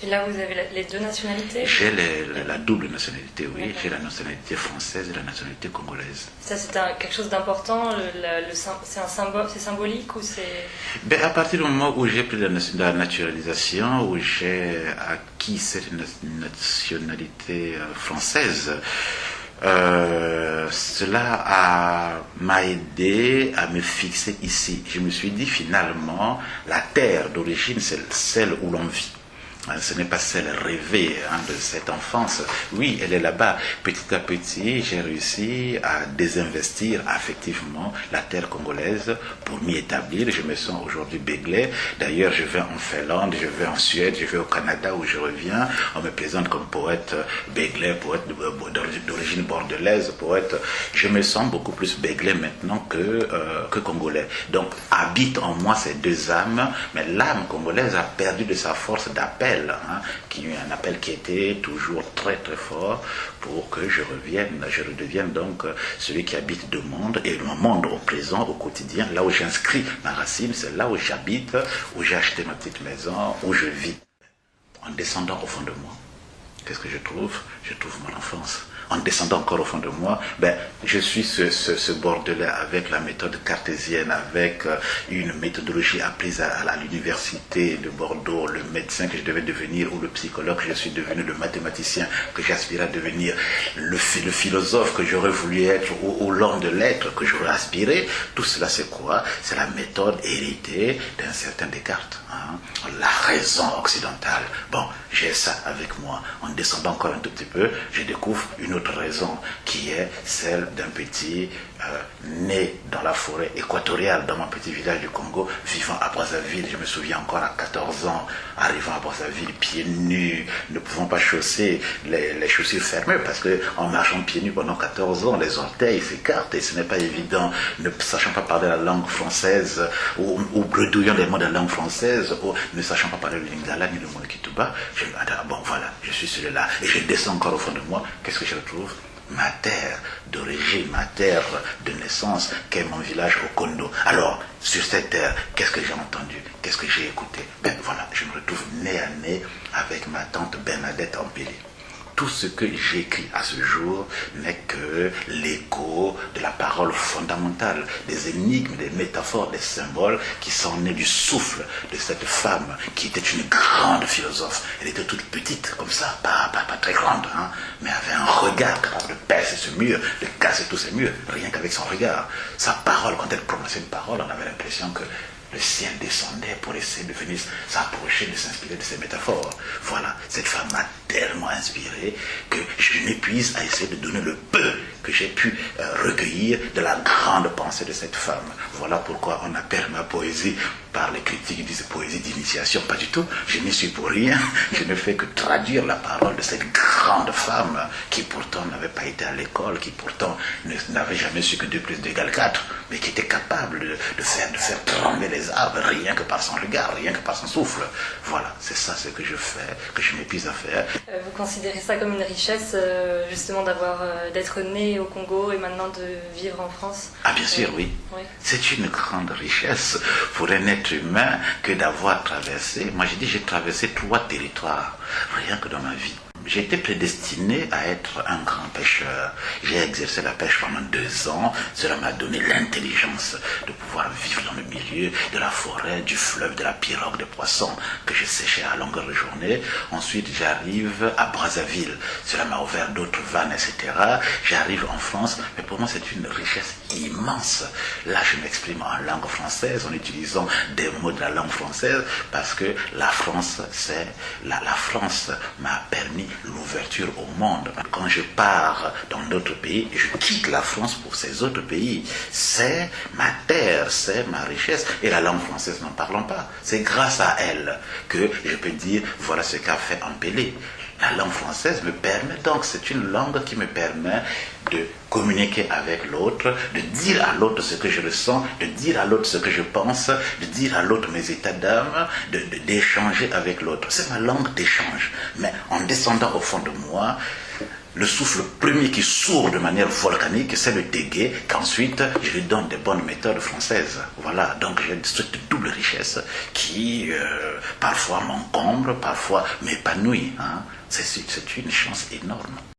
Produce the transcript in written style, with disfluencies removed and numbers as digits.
Et là, vous avez les deux nationalités? J'ai la double nationalité, oui. J'ai la nationalité française et la nationalité congolaise. Ça, c'est quelque chose d'important. C'est un symbole, c'est symbolique ou c'est... À partir du moment où j'ai pris la naturalisation, où j'ai acquis cette nationalité française, cela m'a aidé à me fixer ici. Je me suis dit finalement, la terre d'origine, c'est celle où l'on vit. Ce n'est pas celle rêvée de cette enfance. Oui, elle est là-bas. Petit à petit, j'ai réussi à désinvestir effectivement la terre congolaise pour m'y établir. Je me sens aujourd'hui béglé. D'ailleurs, je vais en Finlande, je vais en Suède, je vais au Canada où je reviens. On me présente comme poète béglé, poète d'origine bordelaise, poète. Je me sens beaucoup plus béglé maintenant que congolais. Donc, habitent en moi ces deux âmes, mais l'âme congolaise a perdu de sa force d'appel. Un appel qui était toujours très très fort pour que je redevienne donc celui qui habite deux mondes, et le monde au présent, au quotidien, là où j'inscris ma racine, c'est là où j'habite, où j'ai acheté ma petite maison, où je vis. En descendant au fond de moi, qu'est-ce que je trouve? Je trouve mon enfance. En descendant encore au fond de moi, je suis ce Bordelais avec la méthode cartésienne, avec une méthodologie apprise à l'université de Bordeaux, le médecin que je devais devenir, ou le psychologue que je suis devenu, le mathématicien que j'aspirais à devenir, le philosophe que j'aurais voulu être, ou l'homme de lettres que j'aurais aspiré. Tout cela, c'est quoi? C'est la méthode héritée d'un certain Descartes. La raison occidentale. Bon, j'ai ça avec moi. En descendant encore un tout petit peu, je découvre une autre raison qui est celle d'un petit né dans la forêt équatoriale, dans mon petit village du Congo, vivant à Brazzaville. Je me souviens encore à 14 ans, arrivant à Brazzaville, pieds nus, ne pouvant pas chausser les chaussures fermées, parce qu'en marchant pieds nus pendant 14 ans, les orteils s'écartent et ce n'est pas évident, ne sachant pas parler la langue française, ou bredouillant les mots de la langue française, ou ne sachant pas parler le lingala ni le mot kituba. Bon, voilà, je suis celui-là. Et je descends encore au fond de moi. Qu'est-ce que je retrouve? Ma terre d'origine, ma terre de naissance, qu'est mon village au Kondo. Alors, sur cette terre, qu'est-ce que j'ai entendu? Qu'est-ce que j'ai écouté? Voilà, je me retrouve nez à nez avec ma tante Bernadette Ampéli. Tout ce que j'écris à ce jour n'est que l'écho de la parole fondamentale, des énigmes, des métaphores, des symboles qui sont nés du souffle de cette femme qui était une grande philosophe. Elle était toute petite, comme ça, pas très grande, mais avait un regard capable de percer ce mur, de casser tous ces murs, rien qu'avec son regard. Sa parole, quand elle prononçait une parole, on avait l'impression que le ciel descendait pour essayer de venir s'approcher, de s'inspirer de ces métaphores. Voilà, cette femme m'a tellement inspiré que je m'épuise à essayer de donner le peu que j'ai pu recueillir de la grande pensée de cette femme. Voilà pourquoi on appelle ma poésie, par les critiques, ils disent poésie d'initiation. Pas du tout, je n'y suis pour rien. Je ne fais que traduire la parole de cette grande femme qui pourtant n'avait pas été à l'école, qui pourtant n'avait jamais su que 2 + 2 = 4, mais qui était capable de faire trembler les arbres rien que par son regard, rien que par son souffle. Voilà, c'est ça ce que je fais, que je m'épuise à faire. Vous considérez ça comme une richesse, justement, d'être né au Congo et maintenant de vivre en France? Ah bien sûr, oui. C'est une grande richesse pour un être humain que d'avoir traversé. Moi j'ai traversé 3 territoires, rien que dans ma vie. J'étais prédestiné à être un grand pêcheur. J'ai exercé la pêche pendant 2 ans. Cela m'a donné l'intelligence de pouvoir vivre dans le milieu de la forêt, du fleuve, de la pirogue de poissons que je séchais à longueur de journée. Ensuite, j'arrive à Brazzaville. Cela m'a ouvert d'autres vannes, etc. J'arrive en France, mais pour moi, c'est une richesse immense. Là, je m'exprime en langue française, en utilisant des mots de la langue française, parce que la France, la France m'a permis l'ouverture au monde. Quand je pars dans d'autres pays, je quitte la France pour ces autres pays. C'est ma terre, c'est ma richesse. Et la langue française, n'en parlons pas. C'est grâce à elle que je peux dire, voilà ce qu'a fait Ampéli. La langue française me permet, donc c'est une langue qui me permet de communiquer avec l'autre, de dire à l'autre ce que je ressens, de dire à l'autre ce que je pense, de dire à l'autre mes états d'âme, d'échanger avec l'autre. C'est ma langue d'échange. Mais en descendant au fond de moi, le souffle premier qui sourd de manière volcanique, c'est le tégué, qu'ensuite je lui donne des bonnes méthodes françaises. Voilà, donc j'ai cette double richesse qui parfois m'encombre, parfois m'épanouit. Hein. C'est une chance énorme.